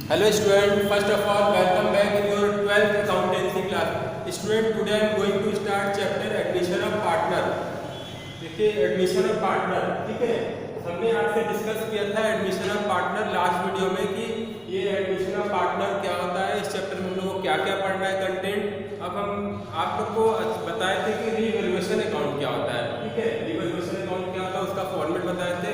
Hello student, first of all welcome back in your 12th accountancy class. Student, today I am going to start chapter admission of partner. देखिए admission of partner, ठीक है। हमने आपसे discuss किया था admission of partner last video में कि ये एडमिशन ऑफ पार्टनर क्या होता है, इस चैप्टर में हम लोग को क्या क्या पढ़ना है कंटेंट। अब हम आप लोग को बताए थे कि रीवैल्यूएशन अकाउंट क्या होता है, ठीक है। रीवैल्यूएशन अकाउंट क्या होता है उसका फॉर्मेट बताए थे।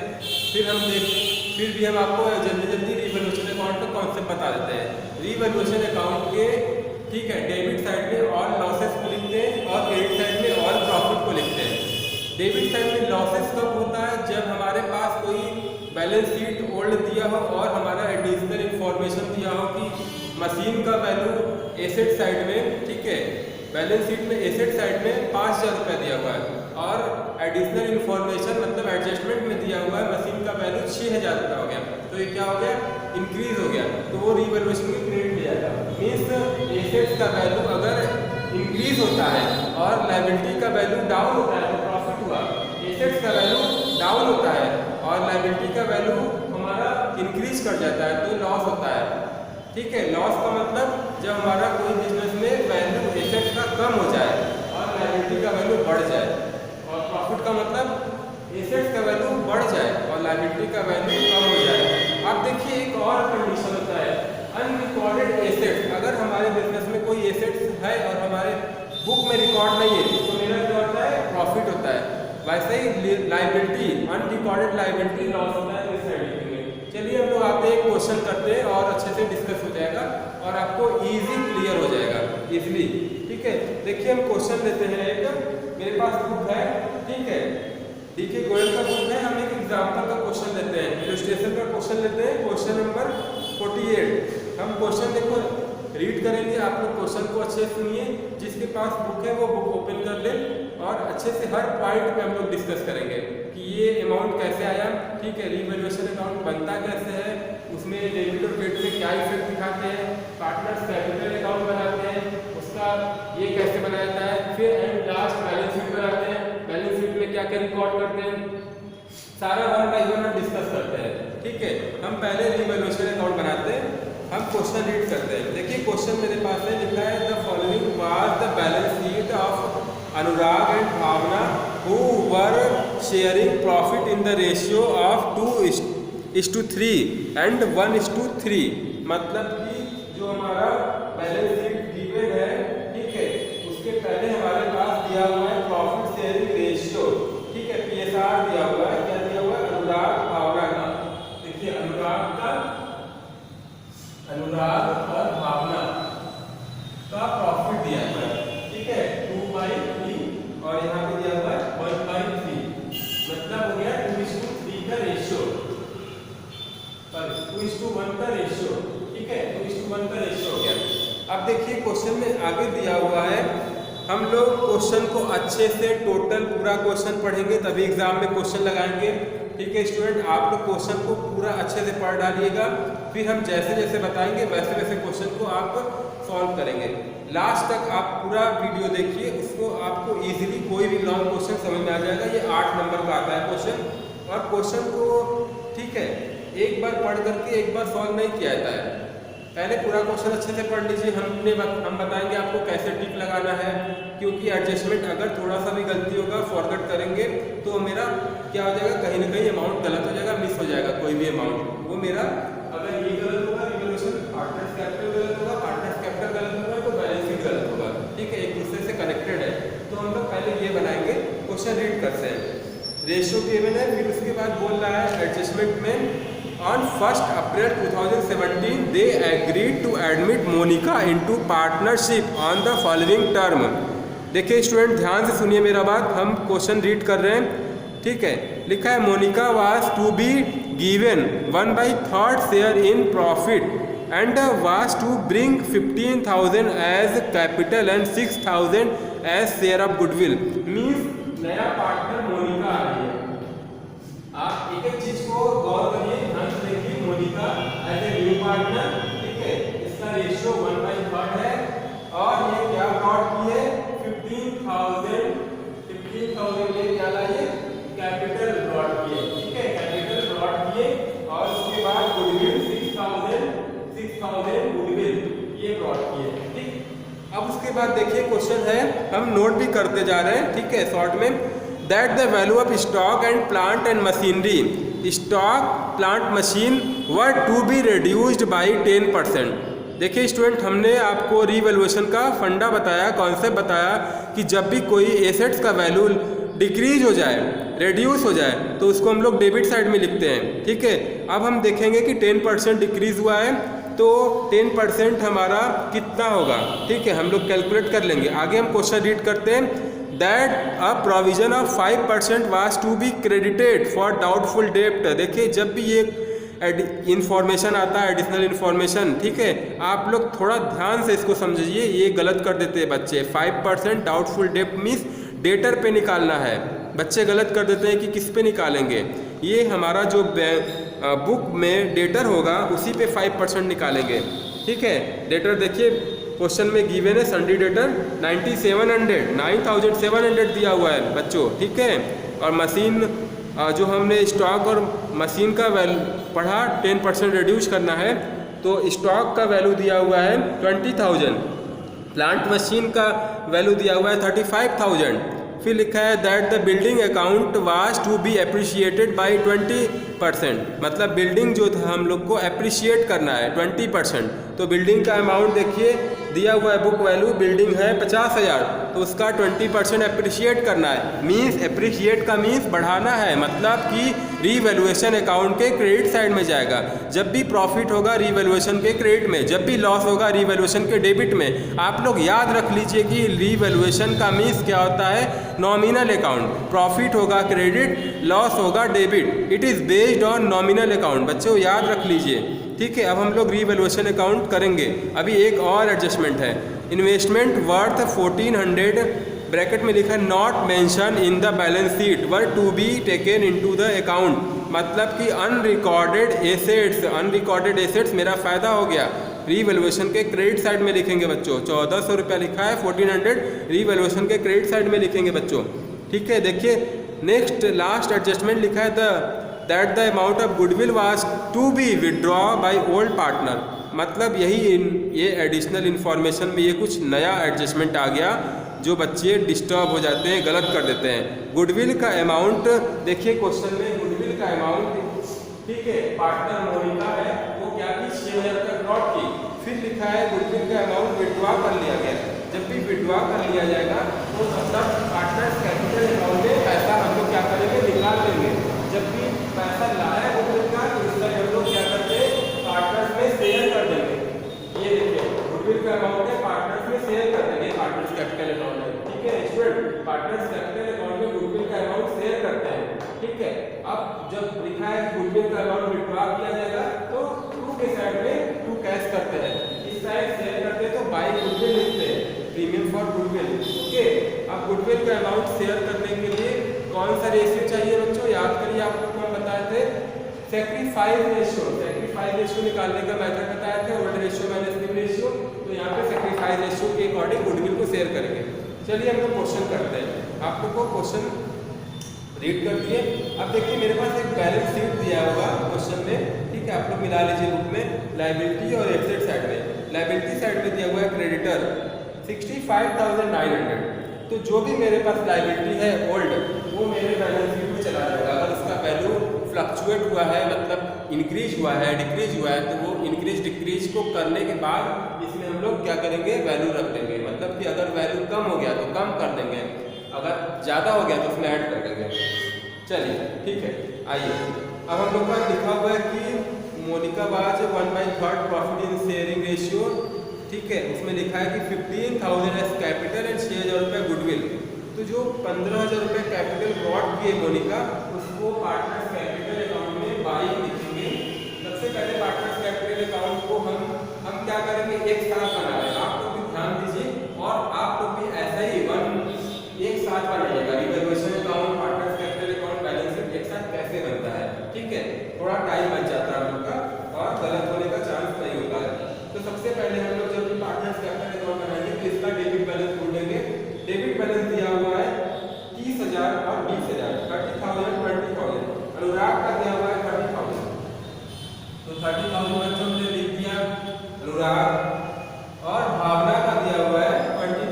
फिर भी हम आपको जल्दी जल्दी रीवैल्यूएशन अकाउंट का कॉन्सेप्ट बता देते हैं। रीवैल्यूएशन अकाउंट के, ठीक है, डेबिट साइड में ऑल लॉसेस को लिखते हैं और क्रेडिट साइड में ऑल प्रॉफिट को लिखते हैं। डेबिट साइड में लॉसेस कब होता है, जब हमारे पास कोई बैलेंस शीट ओल्ड दिया हो और हमारा एडिशनल इंफॉर्मेशन दिया हो कि मशीन का वैल्यू एसेट साइड में, ठीक है, बैलेंस शीट में एसेट साइड में 5,000 रुपये दिया हुआ है और एडिशनल इंफॉर्मेशन मतलब एडजस्टमेंट में दिया हुआ है मशीन का वैल्यू 6,000 रुपये हो गया। तो ये क्या हो गया, इंक्रीज हो गया, तो वो रीवैल्यूएशन में क्रेडिट दिया जाएगा। मीन्स एसेट्स का वैल्यू अगर इंक्रीज होता है और लायबिलिटी का वैल्यू डाउन होता है तो प्रॉफिट हुआ। एसेट्स का वैल्यू डाउन होता है और लायबिलिटी का वैल्यू हमारा इंक्रीज कर जाता है तो लॉस होता है, ठीक है। लॉस का मतलब जब हमारा कोई बिजनेस में वैल्यू एसेट्स का कम हो जाए और लायबिलिटी का वैल्यू बढ़ जाए, और प्रॉफिट का मतलब एसेट्स का वैल्यू बढ़ जाए और लायबिलिटी का वैल्यू कम हो जाए। अब देखिए एक और कंडीशन होता है अनरिकॉर्डेड एसेट्स। अगर हमारे बिजनेस में कोई एसेट्स है और हमारे बुक में रिकॉर्ड नहीं है तो मेरा क्या होता है, प्रॉफिट होता है। वैसे ही लायबिलिटी, अनरिकॉर्डेड लायबिलिटी लॉस होता है इस साइड में। चलिए हम लोग आते हैं, क्वेश्चन करते हैं और अच्छे से डिस्कस हो जाएगा और आपको इजी क्लियर हो जाएगा इजीली, ठीक है। देखिए हम क्वेश्चन लेते हैं, एक मेरे पास बुक है, ठीक है, डीके गोयल का बुक है। हम एक एग्जाम्पल का क्वेश्चन लेते हैं, इलस्ट्रेशन का क्वेश्चन लेते हैं, क्वेश्चन नंबर 48। हम क्वेश्चन देखो रीड करेंगे, आप लोग क्वेश्चन को अच्छे से सुनिए, जिसके पास बुक है वो बुक ओपन कर ले और अच्छे से हर पॉइंट पे हम लोग डिस्कस करेंगे कि ये अमाउंट कैसे आया, ठीक है, रीवैल्यूएशन अकाउंट बनता कैसे है, उसमें डेबिट और क्रेडिट में क्या इफेक्ट दिखाते हैं, पार्टनर्स कैपिटल अकाउंट बनाते हैं उसका ये कैसे बनाया जाता है, फिर एंड लास्ट बैलेंस शीट बनाते हैं, बैलेंस शीट में क्या क्या रिकॉर्ड करते हैं, सारा वन बाई वन हम डिस्कस करते हैं, ठीक है। हम पहले रीवैल्यूएशन अकाउंट बनाते हैं, हम क्वेश्चन रीड करते हैं। देखिए क्वेश्चन मेरे पास है, लिखा है the following was the balance sheet of Anurag and Bhavna who were sharing profit in the ratio of 2:3 and 1:3। मतलब कि जो हमारा बैलेंस शीट गिवन है, ठीक है, उसके पहले हमारे पास दिया हुआ है प्रॉफिट शेयरिंग रेशियो, ठीक है, PSR दिया हुआ है, क्या दिया हुआ है, अनुराग भावना का। देखिए अनुराग और भावना का प्रॉफिट दिया हुआ है, ठीक है, 2/3 और यहाँ पे दिया हुआ है 1/3, मतलब हो गया 2:3 का रेशियो, 2:1 का रेशियो, ठीक है, 2:1 का रेशियो हो गया। अब देखिए क्वेश्चन में आगे दिया हुआ है, हम लोग क्वेश्चन को अच्छे से टोटल पूरा क्वेश्चन पढ़ेंगे तभी एग्जाम में क्वेश्चन लगाएंगे, ठीक है स्टूडेंट। आप लोग क्वेश्चन को पूरा अच्छे से पढ़ डालिएगा, फिर हम जैसे जैसे बताएंगे वैसे वैसे क्वेश्चन को आप सॉल्व करेंगे। लास्ट तक आप पूरा वीडियो देखिए, उसको आपको इजीली कोई भी लॉन्ग क्वेश्चन समझ में आ जाएगा। ये 8 नंबर का आता है क्वेश्चन और क्वेश्चन को, ठीक है, एक बार पढ़ करके एक बार सॉल्व नहीं किया जाता है। पहले पूरा क्वेश्चन अच्छे से पढ़ लीजिए, हम बताएंगे आपको कैसे टिक लगाना है, क्योंकि एडजस्टमेंट अगर थोड़ा सा भी गलती होगा फॉरगेट करेंगे तो मेरा क्या हो जाएगा, कहीं ना कहीं अमाउंट गलत हो जाएगा, मिस हो जाएगा कोई भी अमाउंट, वो मेरा अगर ये गलत होगा रिवैल्यूएशन पार्टनर्स कैपिटल गलत होगा, पार्टनर्स कैपिटल गलत होगा तो बैलेंस शीट गलत होगा, ठीक है, एक दूसरे से कनेक्टेड है। तो हम लोग पहले ये बनाएंगे, क्वेश्चन रीड करते हैं। रेशियो गिवन है, फिर उसके बाद बोल रहा है एडजस्टमेंट में On 1st April 2017, they agreed to admit Monica into partnership on the following term. देखिए स्टूडेंट ध्यान से सुनिए मेरा बात, हम क्वेश्चन रीड कर रहे हैं, ठीक है। लिखा है Monica was to be given 1/3 share in profit and was to bring 15,000 as capital and 6,000 as share of goodwill. Means नया पार्टनर मोनिका आ रही है। आप एक एक चीज को गौर करिए, ध्यान से देखिए, Monica as a new partner, ठीक है, इसका रेशियो 1/3 है और ये क्या ब्रॉड की है, 15,000 ये क्या लाइए, कैपिटल ब्रॉड की है, ठीक है, कैपिटल ब्रॉड की है और उसके बाद गुडविल 6,000 उसके बाद देखिए क्वेश्चन है, हम नोट भी करते जा रहे हैं, ठीक है, शॉर्ट में। That the value of stock and plant and machinery, stock plant machine were to be reduced by 10%। देखिए स्टूडेंट, हमने आपको रीवैल्यूएशन का फंडा बताया, कॉन्सेप्ट बताया कि जब भी कोई एसेट्स का वैल्यू डिक्रीज हो जाए, रेड्यूस हो जाए, तो उसको हम लोग डेबिट साइड में लिखते हैं, ठीक है। अब हम देखेंगे कि 10% डिक्रीज हुआ है तो 10% हमारा कितना होगा, ठीक है, हम लोग कैलकुलेट कर लेंगे। आगे हम क्वेश्चन रीड करते हैं। That a provision of 5% was to be credited for doubtful डेब्ट। देखिए जब भी ये इंफॉर्मेशन आता है, एडिशनल इन्फॉर्मेशन, ठीक है, आप लोग थोड़ा ध्यान से इसको समझिए, ये गलत कर देते हैं बच्चे। 5% डाउटफुल डेब्ट मीन्स डेटर पे निकालना है, बच्चे गलत कर देते हैं कि किस पे निकालेंगे। ये हमारा जो बुक में डेटर होगा उसी पे 5% निकालेंगे, ठीक है। डेटर देखिए क्वेश्चन में गिवन है सन्डी डेटर 9700 दिया हुआ है बच्चों, ठीक है। और मशीन जो हमने स्टॉक और मशीन का वैल्यू पढ़ा, 10% रिड्यूस करना है, तो स्टॉक का वैल्यू दिया हुआ है 20,000, प्लांट मशीन का वैल्यू दिया हुआ है 35,000। फिर लिखा है that the building account was to be appreciated by 20%, मतलब बिल्डिंग जो था हम लोग को अप्रिशिएट करना है 20%। तो बिल्डिंग का अमाउंट देखिए दिया हुआ है, बुक वैल्यू बिल्डिंग है 50,000, तो उसका 20% अप्रिशिएट करना है। मीन्स अप्रिशिएट का मीन्स बढ़ाना है, मतलब कि रीवैल्यूएशन अकाउंट के क्रेडिट साइड में जाएगा। जब भी प्रॉफिट होगा रीवैल्यूएशन के क्रेडिट में, जब भी लॉस होगा रीवैल्यूएशन के डेबिट में। आप लोग याद रख लीजिए कि रीवैल्यूएशन का मीन्स क्या होता है, नॉमिनल अकाउंट। प्रॉफिट होगा क्रेडिट, लॉस होगा debit. It is based on nominal account, बच्चों याद रख लीजिए, ठीक है। अब हम लोग रीवैल्यूएशन अकाउंट करेंगे। अभी एक और एडजस्टमेंट है, इन्वेस्टमेंट वर्थ 1400 ब्रैकेट में लिखा है not mention in the balance sheet were to be taken into the account, मतलब कि अनरिकॉर्डेड एसेट्स मेरा फ़ायदा हो गया, रीवैल्यूएशन के क्रेडिट साइड में लिखेंगे बच्चों। 1400 रुपया लिखा है, 1400 रीवैल्यूएशन के क्रेडिट साइड में लिखेंगे बच्चों, ठीक है। देखिए नेक्स्ट लास्ट एडजस्टमेंट लिखा है that the amount of goodwill was to be withdraw by old partner, मतलब ये एडिशनल इन्फॉर्मेशन में ये कुछ नया एडजस्टमेंट आ गया जो बच्चे डिस्टर्ब हो जाते हैं, गलत कर देते हैं। गुडविल का अमाउंट देखिए क्वेश्चन में, गुडविल का अमाउंट, ठीक है, पार्टनर मोनिका है, वो क्या की 6,000 का ड्रॉप की। फिर लिखा है गुडविल का अमाउंट विड्रॉ कर लिया गया। जब भी विड्रॉ कर लिया जाएगा तो मतलब पार्टनर्स कैपिटल अकाउंट में पैसा हम लोग क्या करेंगे, निकाल लेंगे। जब भी पैसा लाया गुडविल का तो उसका हम लोग क्या करते हैं, पार्टनर्स में शेयर कर देंगे। ये देखिए गुडविल का अमाउंट है, पार्टनर्स में शेयर कर देंगे, पार्टनर्स कैपिटल अकाउंट में, ठीक है स्टूडेंट। पार्टनर्स कैपिटल अकाउंट में गुडविल का अमाउंट शेयर करते हैं, ठीक है। अब जब लिखा है गुडविल का अमाउंट विड्रॉ किया जाएगा तो टू के साइड में टू कैश करते हैं, इस साइड शेयर करते हैं तो बाय गुडविल लिखते हैं, प्रीमियम फॉर गुडविल, ओके। अब गुडविल का अमाउंट शेयर करने के लिए कौन सा रेशियो चाहिए बच्चों, याद करिए, आप लोग को हम बताए थे सैक्रिफाइस रेशियो निकालने का मेथड बताया था, old ratio minus new ratio. तो यहाँ पे सैक्रिफाइस रेशियो के अकॉर्डिंग गुडविल को शेयर करेंगे। चलिए हम लोग क्वेश्चन करते हैं, आप लोग को क्वेश्चन रीड कर दिए। अब देखिए मेरे पास एक बैलेंस शीट दिया होगा क्वेश्चन में, ठीक है, आप लोग मिला लीजिए बुक में, लायबिलिटी और एसेट साइड में। लायबिलिटी साइड में दिया हुआ है क्रेडिटर 65,900, तो जो भी मेरे पास लायबिलिटी है ओल्ड, वो मेरे बैलेंस शीट में चला जाएगा। अगर उसका वैल्यू फ्लक्चुएट हुआ है, मतलब इंक्रीज हुआ है, डिक्रीज हुआ है, तो वो इंक्रीज डिक्रीज को करने के बाद इसमें हम लोग क्या करेंगे, वैल्यू रख देंगे। मतलब कि अगर वैल्यू कम हो गया तो कम कर देंगे, अगर ज़्यादा हो गया तो उसमें ऐड कर देंगे। चलिए ठीक है, आइए अब हम लोग का लिखा हुआ है कि मोनिका बाज 1/3 प्रॉफिट इन शेयरिंग रेशियो, ठीक है। उसमें लिखा है कि 15,000 एज कैपिटल एंड 6,000 रुपये गुडविल। तो जो 15,000 रुपये कैपिटल ब्रॉट किए मोनिका, उसको पार्टनर्स कैपिटल अकाउंट में बाई लिखेंगे। सबसे पहले पार्टनर्स कैपिटल अकाउंट को हम क्या करेंगे, एक साथ बना रहे हैं, आप लोग भी ध्यान दीजिए और आप लोग भी ऐसा ही एक साथ बनाइएगा। Revaluation account, partners capital account, balance sheet एक साथ कैसे बनता है, ठीक है। थोड़ा टाइम बच जाता है हम लोग का और गलत होने का चांस नहीं होता है। तो सबसे पहले हम लोग जब भी पार्टनर्स कैपिटल अकाउंट बनाएंगे तो इसका डेबिट बैलेंस ढूंढेंगे। डेबिट बैलेंस दिया हुआ है 30,000 और 20,000, 30,000 20,000। अनुराग का दिया हुआ है 30,000, तो 30,000 बच्चों ने लिख दिया अनुराग, और भावना का दिया हुआ है 20,000।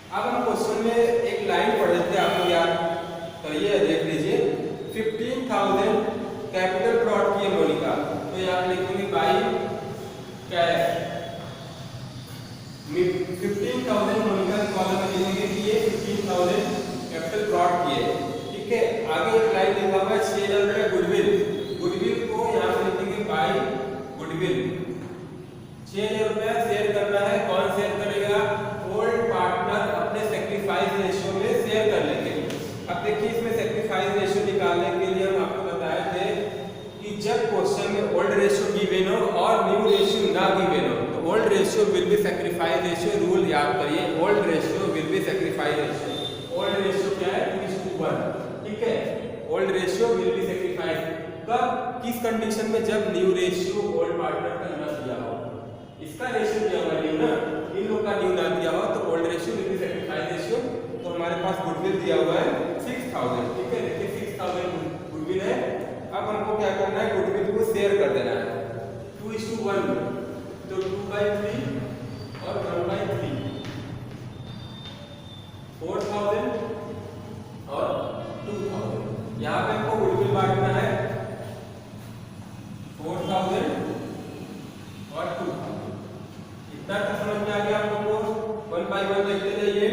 अब हम क्वेश्चन में एक लाइन पढ़ लेते हैं, आप लोग याद करिए, देख लीजिए। 15,000 कैपिटल प्लॉट की है मोनिका, तो यहाँ लिखेंगे बाई कैश। 15,000 मोनिका के कॉलम में लिखेंगे कि ये 15,000 कैपिटल प्लॉट की है, ठीक है। आगे एक लाइन लिखा हुआ है 6,000 रुपये गुडविल, गुडविल को यहाँ पे लिखेंगे बाई गुडविल। 6,000 रुपया शेयर करना है, कौन शेयर करेगा? ओल्ड पार्टनर अपने सेक्रीफाइस रेशियो में शेयर कर लेंगे। अब देखिए इसमें सेक्रीफाइस रेशियो निकालने के लिए हम आपको बताए थे कि जब क्वेश्चन में ओल्ड रेशियो गिवन हो और न्यू रेशियो ना गिवन हो, तो old ratio will be sacrifice ratio. Rule याद करिए, old ratio will be sacrifice ratio. Old ratio क्या है? 2:1, ठीक है। Old ratio will be sacrifice कब, किस कंडीशन में? जब न्यू रेशियो ओल्ड पार्टनर का ना दिया हो, इसका रेशियो दिया हुआ न्यू ना, इन लोग का न्यू ना दिया हो, तो old ratio will be sacrifice ratio. तो हमारे पास गुडविल दिया हुआ है 6,000, ठीक है। देखिए 6,000 गुडविल है। अब हमको क्या करना है? गुडविल को शेयर कर देना है 2:1, तो 2/3 और 1/3, 4,000 और 2,000। यहाँ पे हमको गुडविल बांटना है 4,000 और 2,000। इतना तो समझ में आ गया आप लोगों को। 1 by 1 देखते जाइए।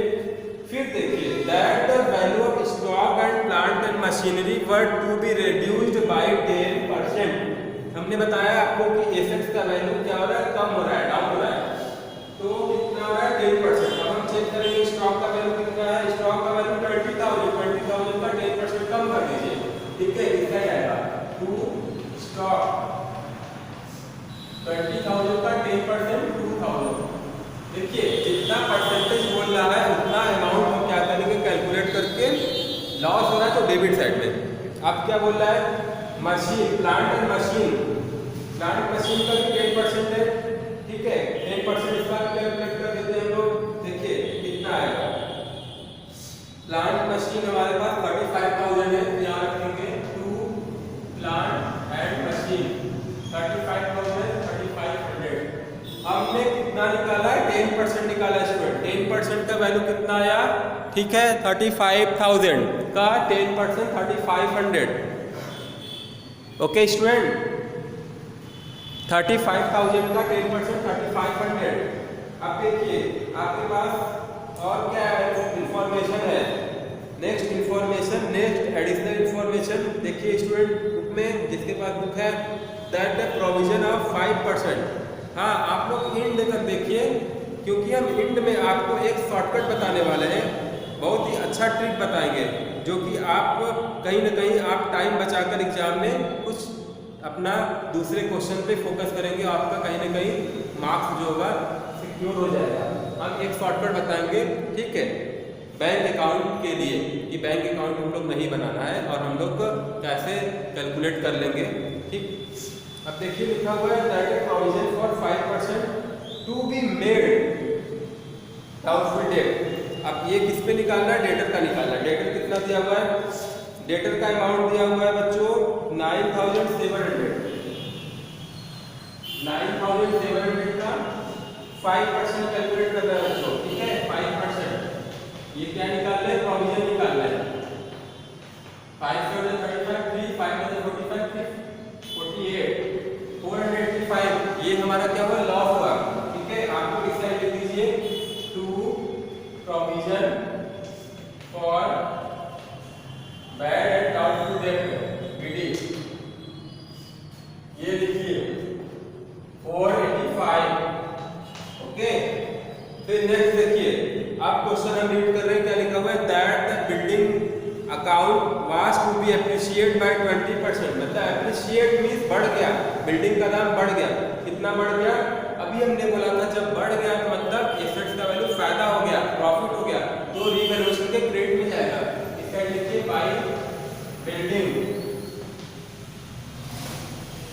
फिर देखिए that the value of stock and plant and machinery were to be reduced by 10%। हमने बताया आपको कि एसेट्स का वैल्यू क्या हो रहा है? कम हो रहा है, डाउन हो रहा है। तो कितना हो रहा है? 10%। अब हम चेक करेंगे स्टॉक का वैल्यू कितना है। स्टॉक का वैल्यू 20,000 का 10% कम कर दीजिए, ठीक है। कितना आएगा? टू स्टॉक 20,000 का 10% 2,000। देखिए जितना परसेंटेज बोल रहा है उतना अमाउंट हम क्या करेंगे? कैलकुलेट करके, लॉस हो रहा है तो डेबिट साइड में। अब क्या बोल रहा है? Machine, plant and machine, plant machine का भी 10% है, ठीक है। 10% इसका कैलकुलेट कर देते हैं हम लोग। देखिए कितना आएगा? प्लांट मशीन हमारे पास 35,000 है, यहाँ रखेंगे टू प्लांट एंड मशीन 35,000 3500। हमने कितना निकाला है? 10% निकाला है स्टूडेंट। 10% का वैल्यू कितना आया? ठीक है 35,000 का 10% 3500। ओके स्टूडेंट, 35,000 का 10% 3500। अब देखिए आपके पास और क्या इंफॉर्मेशन है? Next information, next additional information देखिए स्टूडेंट बुक में, जिसके पास बुक है, दैट द प्रोविजन ऑफ 5%। हाँ आप लोग इंड कर देखिए, क्योंकि हम इंड में आपको एक शॉर्टकट बताने वाले हैं, बहुत ही अच्छा ट्रिक बताएंगे, जो कि आप कहीं ना कहीं आप टाइम बचाकर एग्जाम में कुछ अपना दूसरे क्वेश्चन पे फोकस करेंगे, आपका कहीं ना कहीं मार्क्स जो होगा सिक्योर हो जाएगा। हम एक शॉर्टकट बताएंगे, ठीक है, बैंक अकाउंट के लिए, कि बैंक अकाउंट हम लोग नहीं बनाना है और हम लोग कैसे कैलकुलेट कर लेंगे, ठीक। अब देखिए लिखा हुआ है that provision for 5% to be made doubtful debt. अब ये किस पे निकालना है? डेटर का निकालना है। डेटर कितना दिया हुआ है? डेटर का अमाउंट दिया हुआ है बच्चों 9,700। 9,700 का 5% कैलकुलेट करना है बच्चों, ठीक है। 5% ये क्या निकालना है? प्रोविजन निकालना है। 5,035 3 5,045 48 485, ये हमारा क्या हुआ? लॉस हुआ, ठीक है। आपको इस साइड लिख दीजिए to provision for bad and doubtful debt BD, ये लिखिए 485, ओके। फिर नेक्स्ट देखिए, आप क्वेश्चन हम रीड कर रहे हैं, क्या लिखा हुआ है? That the building account was to be appreciate by 20%। मतलब एप्रिशिएट मींस बढ़ गया, बिल्डिंग का दाम बढ़ गया। कितना बढ़ गया? अभी हमने बोला था जब बढ़ गया तो मतलब एसेट्स का वैल्यू फायदा हो गया, प्रॉफिट हो गया, तो रीवैल्यूएशन के क्रेडिट में जाएगा। इसका लिखिए बाय बिल्डिंग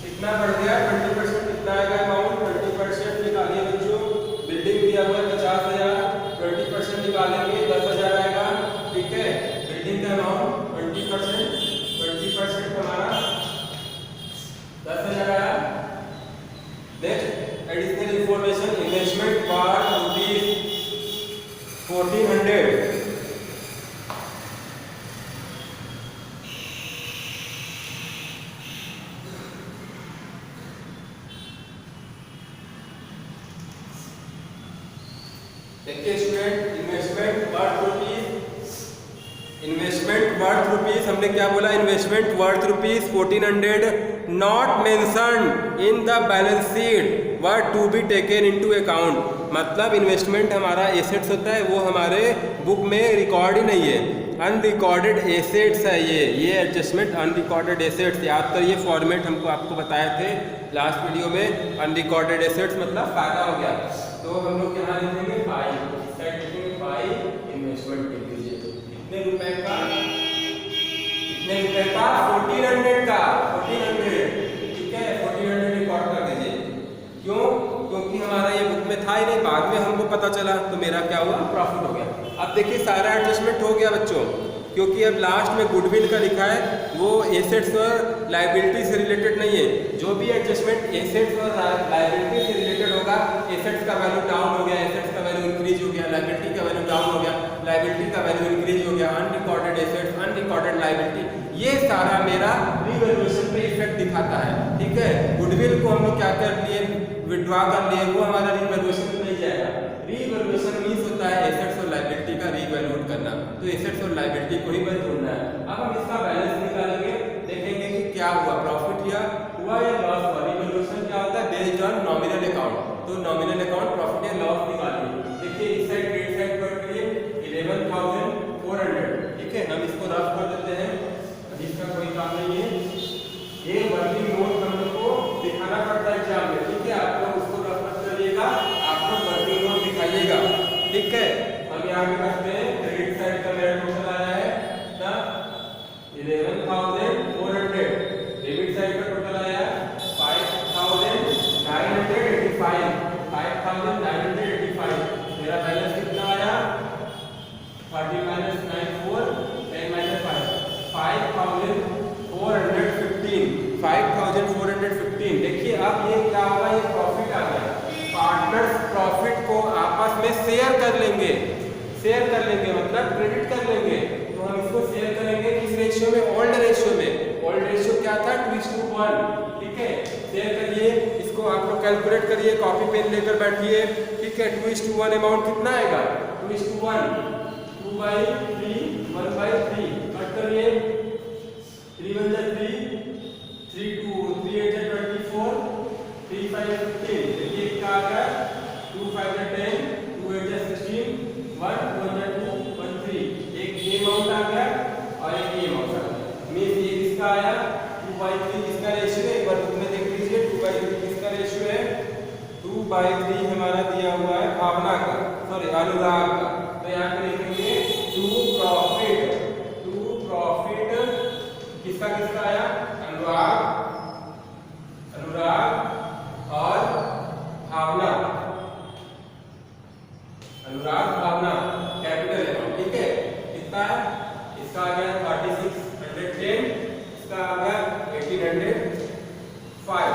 कितना बढ़ गया? 20%। कितना आएगा अमाउंट? 20% निकालिए बच्चों। बिल्डिंग दिया हुआ है 50,000, 20% निकालेंगे 10,000 आएगा, ठीक है। बिल्डिंग का अमाउंट 20% हमारा 10,000 आया। Next additional information, investment for ₹1,400। Student, देखिए स्टूडेंट, इन्वेस्टमेंट वर्थ रुपीज हमने क्या बोला, investment worth rupees 1400 not mentioned in the balance sheet were to be taken into account. मतलब इन्वेस्टमेंट हमारा एसेट्स होता है, वो हमारे बुक में रिकॉर्ड ही नहीं है, अनरिकॉर्डेड एसेट्स है ये एडजस्टमेंट अनरिकॉर्डेड एसेट्स। याद करिए फॉर्मेट हमको आपको बताए थे लास्ट वीडियो में, अनरिकॉर्डेड एसेट्स मतलब फायदा हो गया। तो हम लोग यहाँ लिखेंगे बाई, बाई इन्वेस्टमेंट के लीजिए कितने रुपए का, 1400 का, 1400, ठीक है 1400 रिकॉर्ड कर दीजिए। क्यों? क्योंकि हमारा ये बुक में था ही नहीं, बाद में हमको पता चला तो मेरा क्या हुआ, प्रॉफिट हो गया। अब देखिए सारा एडजस्टमेंट हो गया बच्चों, क्योंकि अब लास्ट में गुडविल का लिखा है, वो एसेट्स और लायबिलिटी से रिलेटेड नहीं है। जो भी एडजस्टमेंट एसेट्स और लायबिलिटी से रिलेटेड होगा, एसेट्स का वैल्यू डाउन हो गया, एसेट्स का वैल्यू इंक्रीज हो गया, लायबिलिटी का वैल्यू डाउन हो गया, लायबिलिटी का वैल्यू इंक्रीज हो गया, अनरिकॉर्डेड एसेट्स, अनरिकॉर्डेड लायबिलिटी, ये सारा मेरा रीवैल्यूएशन पे इफेक्ट दिखाता है। ठीक है, गुडविल को हम लोग क्या कर लिए, विड्रॉ कर लिए, वो हमारा रीवैल्यूएशन में नहीं जाएगा। रीवैल्यूएशन मींस होता है एसेट्स और लायबिलिटी का रीवैल्यूएट करना, तो एसेट्स और लायबिलिटी को ही बस जोड़ना है। अब हम इसका बैलेंस निकालेंगे, देखेंगे कि क्या हुआ, प्रॉफिट या हुआ या लॉस हुआ। रीवैल्यूएशन क्या होता है, बेस्ड ऑन नॉमिनल अकाउंट, तो नॉमिनल अकाउंट प्रॉफिट या लॉस निकालिए। देखिए इस साइड क्रेडिट साइड पर करिए 11,400, ठीक है, हम इसको रफ कर देते हैं, इसका कोई काम नहीं है। ये वर्किंग नोट हम लोग को दिखाना पड़ता है एग्जाम में, ठीक है, आप लोग उसको रफ मत करिएगा, आप लोग वर्किंग नोट दिखाइएगा, ठीक है। हम यहाँ पे करते हैं, क्रेडिट साइड का मेरा टोटल आया है 11,400, डेबिट साइड का टोटल आया 5,985, मेरा बैलेंस कितना आया 30 - 94 10 - 5 5,415। देखिए अब ये क्या होगा, ये प्रॉफिट आ गया, पार्टनर्स प्रॉफिट को आपस में शेयर कर लेंगे, मतलब क्रेडिट कर लेंगे। तो हम इसको शेयर करेंगे किस रेशियो में, ओल्ड रेशियो में। ओल्ड रेशियो क्या था, 2:1, ठीक है। शेयर करिए, इसको आप लोग कैलकुलेट करिए, कॉपी पेन लेकर बैठिए, ठीक है। 2:1 अमाउंट कितना आएगा, 2:1, 2/3 1/3, कट करिए, 3 1 3, 3 2 3 8 24, 3 5 15। देखिए क्या आ गया, 2 5 10, 2 8 16, 1 2 2 1 3। एक ये अमाउंट आ गया और एक ये अमाउंट आ गया। मींस ये किसका आया, 2/3 किसका रेशियो है, एक बार बुक में देख लीजिए, 2/3 किसका रेशियो है, 2/3 हमारा दिया हुआ है भावना का, सॉरी अनुराग का। तो यहाँ पे लिखेंगे टू प्रॉफिट किसका आया, अनुराग और भावना, कैपिटल अमाउंट, ठीक है। कितना है, इसका आ गया 3610, इसका आ गया 1805,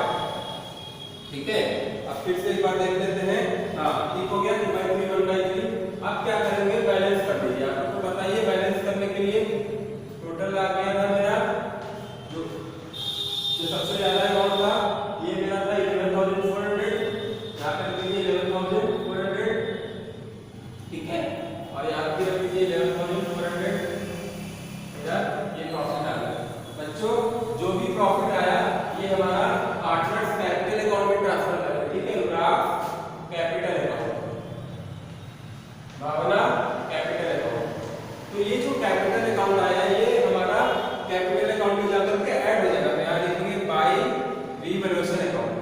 ठीक है। अब फिर से एक बार देख लेते हैं, हाँ ठीक हो गया, 2/3 1/3। अब क्या करेंगे, बैलेंस कर दीजिए। आपको बताइए बैलेंस करने के लिए टोटल आ गया था मेरा, जो सबसे ज्यादा अमाउंट था ये मेरा था 11,400, यहाँ पे रख दीजिए 11,400, ठीक है। और यहाँ पे रख दीजिए 11,400, ये प्रॉफिट आ गया। बच्चों जो भी प्रॉफिट आया ये हमारा पार्टनर्स कैपिटल अकाउंट में ट्रांसफर करें, ठीक है। अनुराग कैपिटल अकाउंट, भावना कैपिटल अकाउंट। तो ये जो कैपिटल अकाउंट आया ये हमारा कैपिटल अकाउंट में जाकर के ऐड हो जाएगा। यहाँ लिखेंगे बाय रीवैल्यूएशन अकाउंट।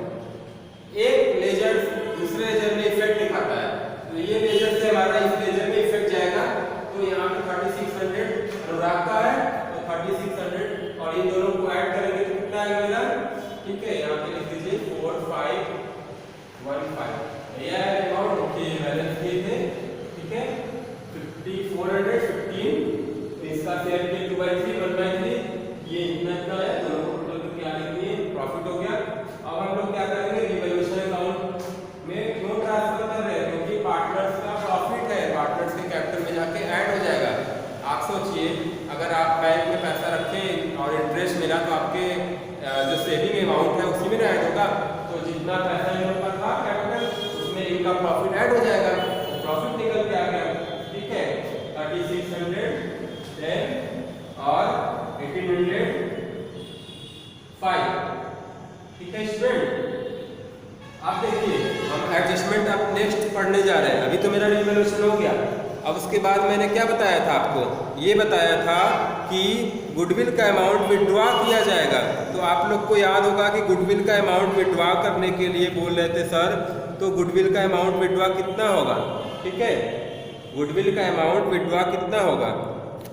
एक लेजर दूसरे लेजर में इफेक्ट दिखाता है, तो ये लेजर से हमारा इस लेजर में इफेक्ट जाएगा। तो यहाँ पे 3600 अनुराग का है, तो 3600 और इन दोनों को ऐड करेंगे तो कितना आएगा मेरा, ठीक है। यहाँ पे लिख दीजिए 4515, ये अमाउंट ओके बैलेंस किए थे, ठीक है। 5415, तो इसका शेयर किया 2/3 1/3, ये इतना है, दोनों को टोटल करके आ लेंगे, प्रॉफिट हो गया। अब हम लोग क्या करेंगे, रिवैल्यूएशन अकाउंट में क्यों ट्रांसफर कर रहे हैं, क्योंकि पार्टनर्स का प्रॉफिट है, पार्टनर्स के कैपिटल में जाके ऐड बैंक में पैसा रखें और इंटरेस्ट मिला तो आपके जो सेविंग अमाउंट है उसी में ऐड होगा। तो जितना पैसा इन लोगों का था कैपिटल उसमें इनका प्रॉफिट ऐड हो जाएगा, तो प्रॉफिट निकल के आ गया। ठीक है, 3610 और 1805। ठीक है स्टूडेंट, आप देखिए हम एडजस्टमेंट अब नेक्स्ट पढ़ने जा रहे हैं। अभी तो मेरा रिवैल्यूएशन हो गया, अब उसके बाद मैंने क्या बताया था आपको, ये बताया था कि गुडविल का अमाउंट विड्रॉ किया जाएगा। तो आप लोग को याद होगा कि गुडविल का अमाउंट विड्रॉ करने के लिए बोल रहे थे सर, तो गुडविल का अमाउंट विड्रॉ कितना होगा। ठीक है, गुडविल का अमाउंट विड्रॉ कितना होगा,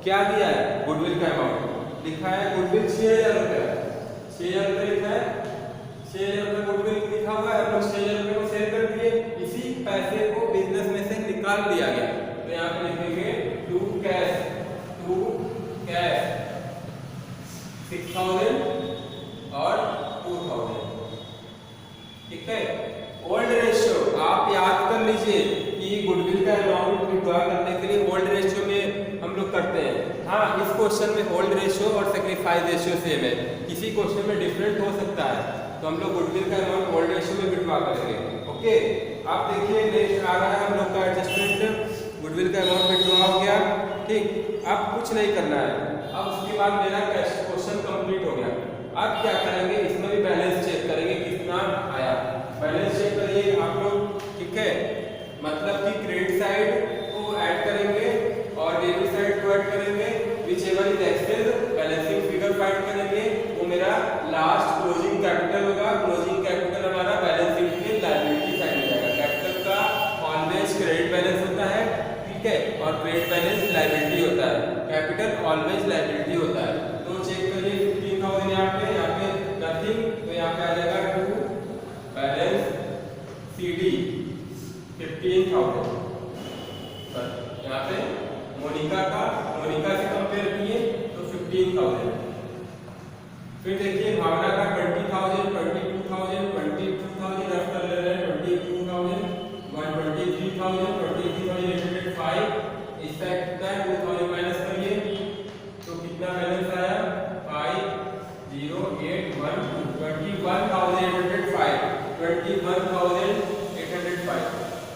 क्या दिया है गुडविल का अमाउंट लिखा है, गुडविल 6000 रुपये, 6000 रुपये लिखा है, 6000 रुपये गुडविल लिखा हुआ है। हम लोग 6000 रुपये को सेल कर दिए, इसी पैसे को बिजनेस में से निकाल दिया गया। तो यहाँ पे लिखेंगे टू कैश 6000 और 2000। ठीक है, ओल्ड रेशियो आप याद कर लीजिए कि गुडविल का अमाउंट विड्रॉ करने के लिए ओल्ड रेशियो में हम लोग करते हैं। हाँ, इस क्वेश्चन में ओल्ड रेशियो और सेक्रीफाइस रेशियो सेम है, किसी क्वेश्चन में डिफरेंट हो सकता है, तो हम लोग गुडविल का अमाउंट ओल्ड रेशियो में विड्रॉ करेंगे। ओके, आप देखिए नेक्स्ट आ रहा है हम लोग का एडजस्टमेंट। गुडविल का अमाउंट विड्रॉ हो गया, ठीक, अब कुछ नहीं करना है। अब उसके बाद मेरा क्वेश्चन कंप्लीट हो गया। अब क्या करेंगे, इसमें भी बैलेंस चेक करेंगे कितना आया, बैलेंस चेक करिए आप लोग। ठीक है, मतलब कि क्रेडिट साइड को ऐड करेंगे और डेबिट साइड को ऐड करेंगे, whichever is excel balancing figure find करेंगे, वो मेरा लास्ट क्लोजिंग कैपिटल होगा। क्लोजिंग कैपिटल हमारा बैलेंसिंग के लायबिलिटी साइड में जाएगा। कैपिटल का ऑलवेज क्रेडिट बैलेंस होता है, ठीक है, और क्रेडिट बैलेंस लायबिलिटी होता है, कैपिटल ऑलवेज लायबिलिटी होता है। तो चेक करिए 15000 यहाँ पे नथिंग, तो यहाँ पे आ जाएगा टू बैलेंस CD 15000। यहाँ पे मोनिका से कंपेयर किए तो 15000। फिर देखिए भावना का 20000 22,000 रफ कर ले रहे हैं, 22,000 123,000 23,805। इसका कितना है 2000 माइनस करिए तो कितना बैलेंस आया 5081 21,805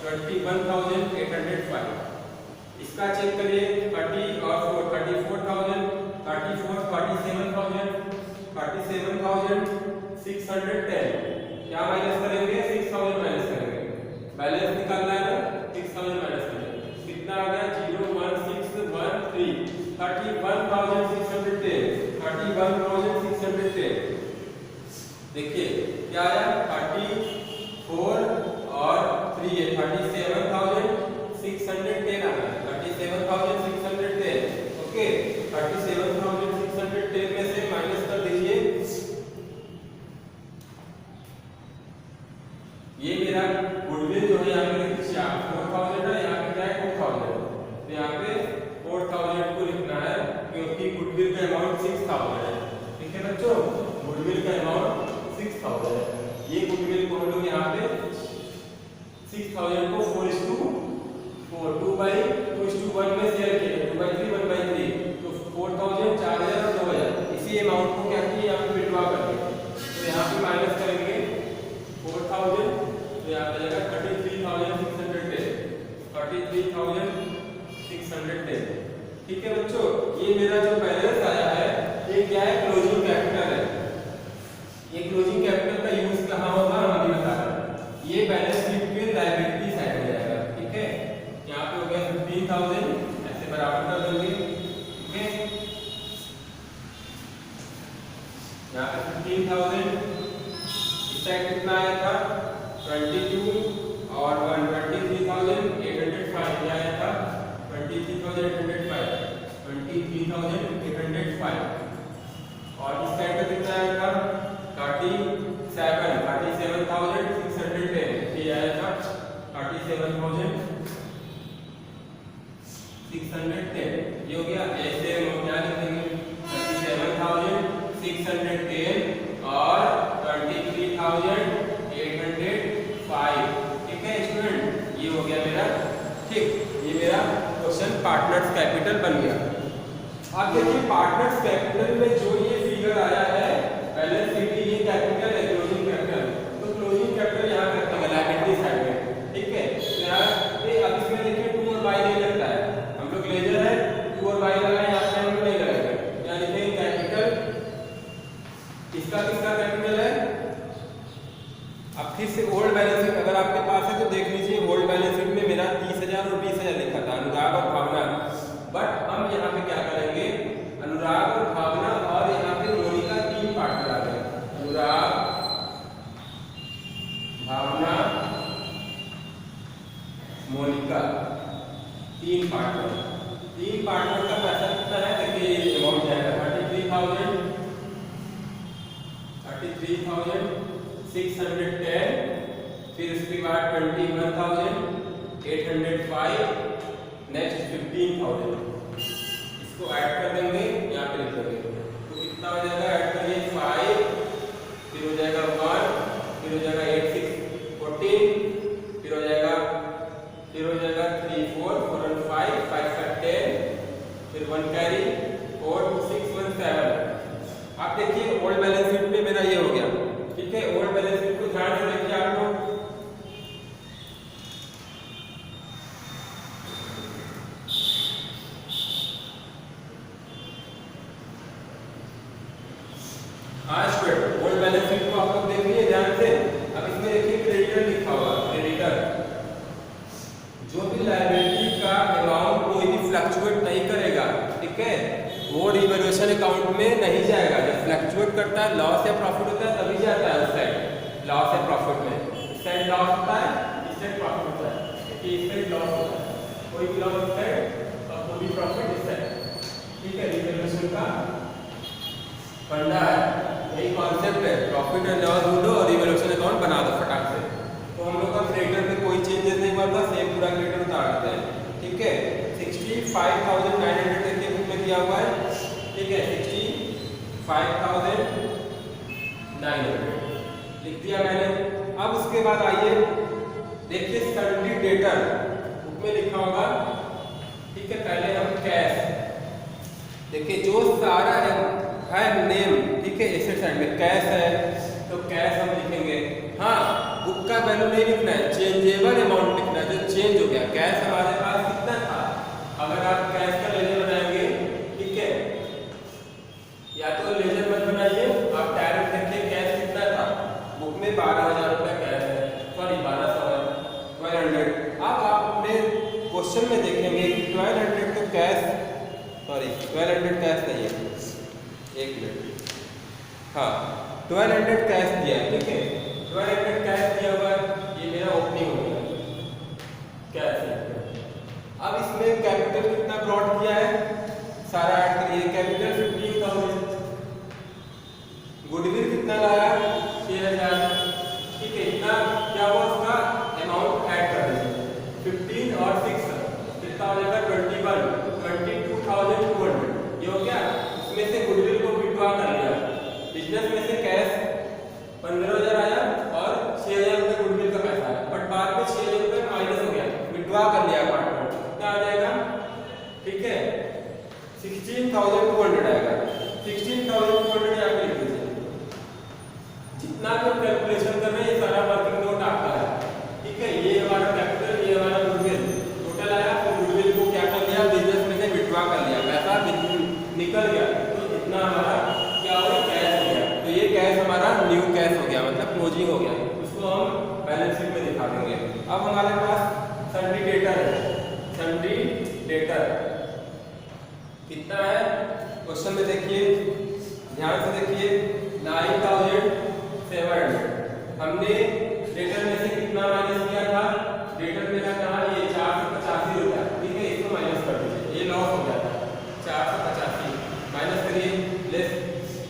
21,805। इसका चेक करिए 30 और 34,000 37,610। क्या माइनस करेंगे 6000 माइनस करेंगे, बैलेंस निकालना है ना, 6000 माइनस करेंगे, कितना आ गया 01613 31,610। देखिए क्या आया 34 और 3 है 37,610 आ गया, 37,610। ओके, 37,610 में से माइनस कर दीजिए, ये मेरा गुडविल जो है यहाँ पे 4000 है, यहाँ पे क्या है 2000, तो यहाँ पे 4000 को लिखना है क्योंकि गुडविल का अमाउंट 6000 है। ठीक है बच्चों, गुडविल का अमाउंट 6000 है। ये गुडविल को हम लोग यहाँ पे 6000 को 4:4 2:1 में शेयर किए, 2/3 1/3, तो 4000 4000 और 2000 इसी अमाउंट को क्या किए यहाँ पे विड्रॉ कर दिए। तो यहाँ पे माइनस करेंगे 4000, तो यहाँ पे जाएगा 33,610। ठीक है बच्चों, ये मेरा जो बैलेंस आया है ये क्या है क्लोजिंग कैपिटल है। ये क्लोजिंग कैपिटल का यूज कहाँ होगा हम अभी बता रहे हैं। ये बैलेंस शीट के लायबिलिटी साइड में जाएगा। ठीक है, यहाँ पे हो गया 15,000, ऐसे बराबर कर देंगे। ठीक है, यहाँ पे 15,000, इस साइड कितना आया था 22 और 23,805 आया था, 23,805 और इस साइड का कितना आया था 37,610 ये आया था 37,610 ये हो गया। ऐसे हम क्या लिखेंगे 37,610 और 23,805। ठीक है स्टूडेंट, ये हो गया मेरा। ठीक, ये मेरा क्वेश्चन पार्टनर्स कैपिटल बन गया। अब देखिए पार्टनर्स कैपिटल में जो ये फिगर आया है बैलेंस शीट की, ये कैपिटल है क्लोजिंग कैपिटल, तो क्लोजिंग कैपिटल यहाँ पे रखेंगे लायबिलिटी साइड में, ठीक है। अब इसमें देखिए 2 और y नहीं लगता है, हम लोग लेजर है 2 और y लगाए, यहाँ पे हम लोग नहीं लगाएंगे, यहाँ लिखेंगे कैपिटल, इसका किसका कैपिटल है। अब फिर से ओल्ड बैलेंस शीट अगर आपके पास है तो देख लीजिए, ओल्ड बैलेंस शीट में मेरा 30,000 और 20,000 लिखा था अनुराग और भावना, बट हम यहाँ पे क्या करेंगे, अनुराग और भावना और यहाँ पे मोनिका 3 पार्टनर आ गए, अनुराग भावना मोनिका 3 पार्टनर का पैसा कितना है, देखिए अमाउंट जाएगा 33,610, फिर उसके बाद 21,805, नेक्स्ट 15,000, इसको ऐड कर देंगे, यहाँ पे लिख देंगे, तो कितना हो जाएगा, ऐड करिए 5, फिर हो जाएगा 1, फिर हो जाएगा 8 6 14, फिर हो जाएगा 3 4 4 and 5 5 5 10, फिर 1 कैरी 4 2 6 1 7। आप देखिए ओल्ड बैलेंस शीट में मेरा ये हो गया, ठीक है। ओल्ड बैलेंस शीट को ध्यान से देखिए आप लोग, ओल्ड बैलेंस शीट को आप लोग देखिए ध्यान से। अब इसमें देखिए क्रेडिटर लिखा हुआ, क्रेडिटर जो भी लायबिलिटी का अमाउंट कोई भी फ्लक्चुएट नहीं करेगा, ठीक है, वो रिवैल्यूएशन अकाउंट में नहीं जाएगा। जब फ्लक्चुएट करता है, लॉस या प्रॉफिट होता है तभी जाता है उस साइड लॉस या प्रॉफिट में, इस साइड लॉस होता है, इस साइड प्रॉफिट होता है, इस साइड लॉस होता है, कोई भी लॉस इस साइड और कोई भी प्रॉफिट इस साइड, ठीक है। रिवैल्यूएशन का फंडा है, यही कॉन्सेप्ट है, प्रॉफिट एंड लॉस ढूंढो और रिवैल्यूएशन अकाउंट बना दो फटाक से। तो हम लोग का क्रेडिटर में कोई चेंजेस नहीं हुआ था, सेम पूरा क्रेडिटर उतार देते हैं, ठीक है। 65,900 देखिए बुक में दिया हुआ है, ठीक है, 65,900 लिख दिया मैंने। अब उसके बाद आइए देखिए सन्ड्री डेटर बुक में लिखा होगा, ठीक है। पहले हम कैश देखिए, जो सारा है नेम, ठीक है, एसेट साइड में कैश है तो कैश हम लिखेंगे। हाँ, बुक का वैल्यू नहीं लिखना है, चेंजेबल अमाउंट लिखना है, जो चेंज हो गया। कैश हमारे पास कितना था, अगर आप कैश का लेजर बनाएंगे, ठीक है, या तो लेजर मत बनाइए, आप डायरेक्ट देखिए कैश कितना था, बुक में 12,000 रुपया कैश है, सॉरी 1200 है, 1200। अब आप अपने क्वेश्चन में देखेंगे कि 1200 तो कैश, सॉरी 1200 कैश नहीं है, एक मिनट, हाँ 1200 कैश दिया है, ठीक है, 1200 कैश दिया हुआ है, ये मेरा ओपनिंग हो गया कैश है। अब इसमें कैपिटल कितना ब्रॉड किया है, सारा ऐड करिए, कैपिटल 15,000, गुडविल कितना लाया 6,000, ठीक है, इतना क्या हुआ उसका अमाउंट ऐड कर दीजिए, 15 और 6 कितना हो जाएगा 22,200, ये हो गया। इसमें से गुडविल को विड्रॉ कर लिया, बिजनेस में से कैश 15,000 आया और 6,000 रुपये गुडविल का पैसा आया, बट बाद में 6,000 रुपये माइनस हो गया, विड्रॉ कर लिया पार्टनर, कितना आ जाएगा, ठीक है, 16,200 आएगा, 16,200 यहाँ पे लिख दीजिए। जितना भी हम कैलकुलेशन कर रहे हैं ये सारा वर्किंग नोट आपका है, ठीक है। ये हमारा कैपिटल, ये हमारा गुडविल टोटल आया, फिर गुडविल को क्या कर लिया, बिजनेस में से विड्रॉ कर लिया, पैसा निकल गया, तो इतना हमारा क्या हो गया, कैश हो गया। तो ये कैश हमारा न्यू कैश हो गया, मतलब क्लोजिंग हो गया, उसको हम बैलेंस शीट में दिखा देंगे। अब हमारे पास सन्ड्री डेटर है, सन्ड्री डेटर कितना है, क्वेश्चन में देखिए ध्यान से देखिए, 9,700 हमने डेटर में से कितना माइनस किया था, डेटर मेरा कहा ये 485 रुपया, ठीक है, इसको माइनस कर दीजिए, ये लॉस हो गया था 485 माइनस करिए, लेस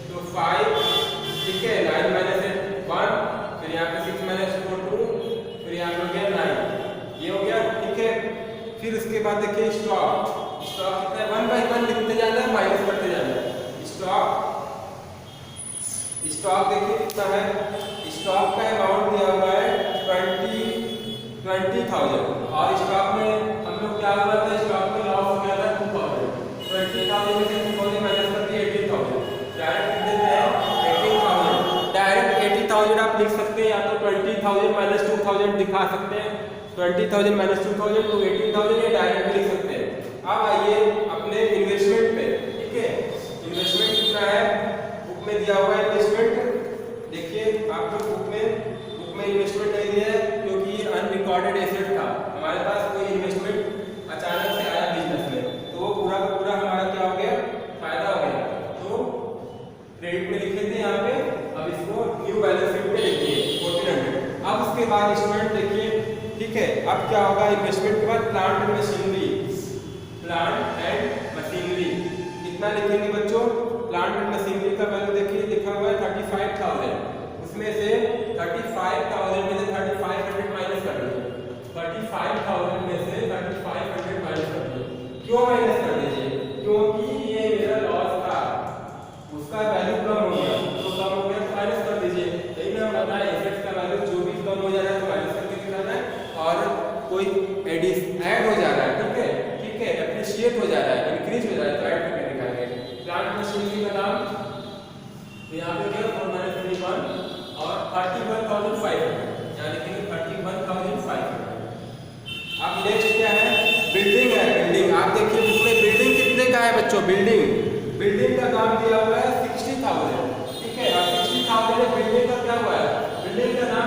तो 5, ठीक है, 9 माइनस 1, फिर यहाँ पे 6 माइनस 4 2, फिर यहाँ पे हो गया 9, ये हो गया, ठीक है। फिर उसके बाद देखिए स्टॉक कितना है, 1 बाय 1 लिखते जाना है, माइनस करते जाना है। स्टॉक देखिए कितना है, स्टॉक का अमाउंट दिया हुआ है 20,000 और स्टॉक में हम लोग क्या हुआ था, स्टॉक में लॉस हो गया था 2,000, 20,000 में से 20,000 माइनस 2,000 दिखा सकते हैं। 20,000 माइनस 2,000 तो 18,000 ये डायरेक्ट लिख सकते हैं। अब आइए अपने इन्वेस्टमेंट पे, ठीक है। इन्वेस्टमेंट कितना है, बुक में दिया हुआ है इन्वेस्टमेंट। देखिए आपको बुक में इन्वेस्टमेंट नहीं दिया है क्योंकि ये अनरिकॉर्डेड एसेट था। हमारे पास कोई इन्वेस्टमेंट अचानक से आया बिजनेस में, तो वो पूरा का पूरा हमारा क्या हो गया, फायदा हो गया। तो क्रेडिट में लिखे थे यहाँ पे, अब इसको न्यू बैलेंस शीट में लिखिए 1400। अब उसके बाद स्टूडेंट देखिए, ठीक है, अब क्या होगा, इन्वेस्टमेंट के बाद plant and machinery, plant and machinery कितना लिखेंगे बच्चों। प्लांट एंड मशीनरी का वैल्यू देखिए लिखा हुआ है 35,000, उसमें से 35,000 में से 3500 माइनस कर दीजिए। 35,000 में से 3500 माइनस कर दीजिए। क्यों माइनस कर दीजिए, क्योंकि ये मेरा लॉस था, उसका वैल्यू कम हो गया, तो कम हो गया तो माइनस कर दीजिए। यही ना बताया, एसेट्स का वैल्यू जो भी कम हो जा रहा है तो माइनस करके दिखाना है, और कोई ऐड हो जा रहा है, ठीक है, ठीक है, एप्रिशिएट हो जा रहा है, इंक्रीज हो जा रहा है तो ऐड करके दिखाएंगे। प्लांट मशीनरी का दाम तो यहाँ पे क्या 4 - 31 और 31,500, यहाँ लिखेंगे 31,500। अब नेक्स्ट क्या है, बिल्डिंग है। बिल्डिंग आप देखिए बुक में बिल्डिंग कितने का है बच्चों, बिल्डिंग का दाम दिया हुआ है 60,000, ठीक है। और 60,000 में बिल्डिंग का क्या हुआ है, बिल्डिंग का दाम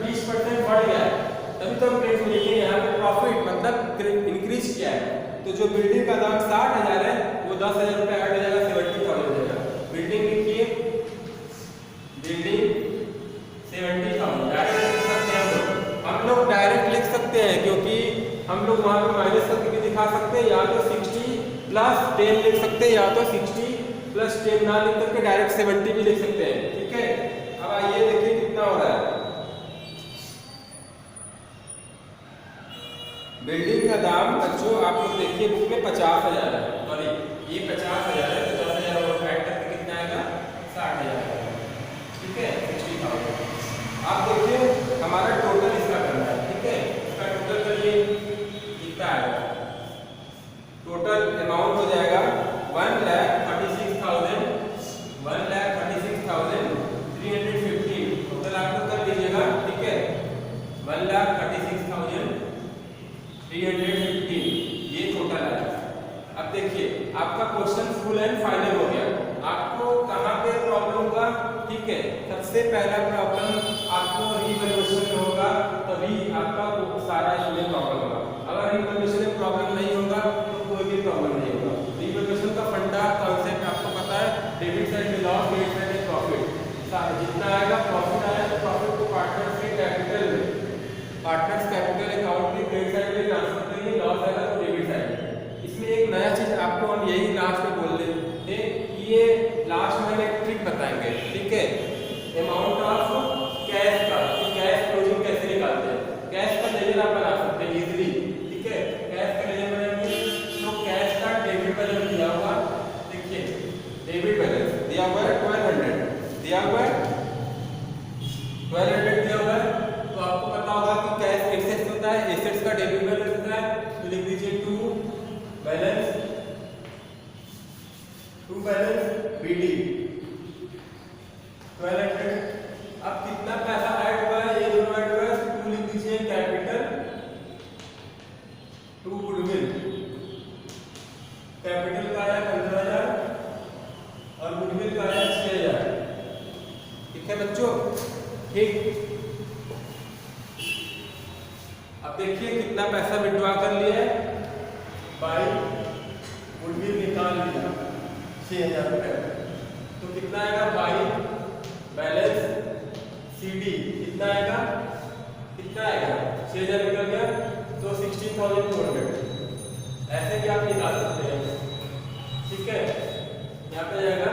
20% बढ़ गया है, तभी तो हम क्रेडिट में लिखेंगे यहाँ पे प्रॉफिट मतलब इंक्रीज किया है। तो जो बिल्डिंग का दाम 60,000 है वो 10,000 रुपये ऐड हो जाएगा, 70,000 हो जाएगा। बिल्डिंग लिखिए, बिल्डिंग 70,000 डायरेक्ट लिख सकते हैं हम लोग डायरेक्ट लिख सकते हैं, क्योंकि हम लोग वहाँ पे माइनस करके भी दिखा सकते हैं, या तो 60 + 10 लिख सकते हैं, या तो 60 + 10 ना लिख करके डायरेक्ट 70 भी लिख सकते हैं, ठीक है। अब आइए देखिए कितना हो रहा है। बिल्डिंग का दाम बच्चों आप लोग देखिए बुक में 50,000 है, सॉरी ये 50,000 है, तो 10,000 और ऐड करके कितना आएगा, 60,000, ठीक है, 60,000। आप देखिए हमारा टोटल इसका करना है, ठीक है, इसका टोटल करिए कितना आएगा, टोटल अमाउंट हो जाएगा 1,36,000 1,36,315। टोटल आप लोग कर लीजिएगा, ठीक है, 1,36,315 ये टोटल है। अब देखिए आपका क्वेश्चन फुल एंड फाइनल हो गया। आपको कहाँ पे प्रॉब्लम होगा, ठीक है, सबसे पहला प्रॉब्लम आपको रिवैल्यूएशन में होगा, तभी आपका सारा इसमें प्रॉब्लम होगा। अगर रिवैल्यूएशन में प्रॉब्लम नहीं होगा तो कोई भी प्रॉब्लम नहीं होगा। रिवैल्यूएशन का फंडा कॉन्सेप्ट आपको पता है, डेबिट साइड में लॉस, क्रेडिट साइड में प्रॉफिट। जितना आएगा प्रॉफिट आया तो प्रॉफिट को पार्टनर्स के कैपिटल में, पार्टनर्स कैपिटल अकाउंट में क्रेडिट साइड में ट्रांसफर करेंगे, लॉस आएगा तो डेबिट साइड। इसमें एक नया चीज आपको हम यही लास्ट में बोल रहे थे कि ये लास्ट में हम एक ट्रिक बताएंगे, ठीक है, अमाउंट ऑफ कैश का, कैश क्लोजिंग कैसे निकालते हैं। कैश का लेजर आप बना सकते हैं इजीली, ठीक है, कैश का लेजर बनाएंगे तो कैश का डेबिट बैलेंस दिया हुआ, देखिए डेबिट बैलेंस दिया हुआ है 1200 दिया हुआ है, 1200 दिया हुआ है, तो आपको पता होगा कि कैश एसेट्स होता है, एसेट्स का डेबिट बैलेंस होता है, तो लिख दीजिए टू बैलेंस BD 1200। अब कितना पैसा ऐड हुआ है, ये दोनों ऐड हुआ है, टू लिख दीजिए कैपिटल, टू गुडविल, कैपिटल का आया 15,000 और गुडविल का आया 6,000, ठीक है बच्चों, ठीक। अब देखिए कितना पैसा विड्रॉ कर लिया है, बाई गुडविल निकाल लिया 6,000 रुपये, तो कितना आएगा, बाई बैलेंस CD कितना आएगा, कितना आएगा 6,000 निकल गया, तो 16,200 ऐसे भी आप निकाल सकते हैं, ठीक है। यहाँ पे जाएगा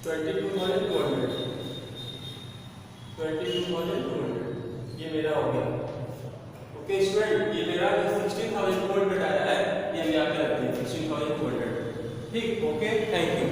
22,200 ये मेरा हो गया, ओके स्टूडेंट। ये मेरा 16,200 आया है, ये यहाँ पे रख दिया 16,200, ठीक, ओके, थैंक यू।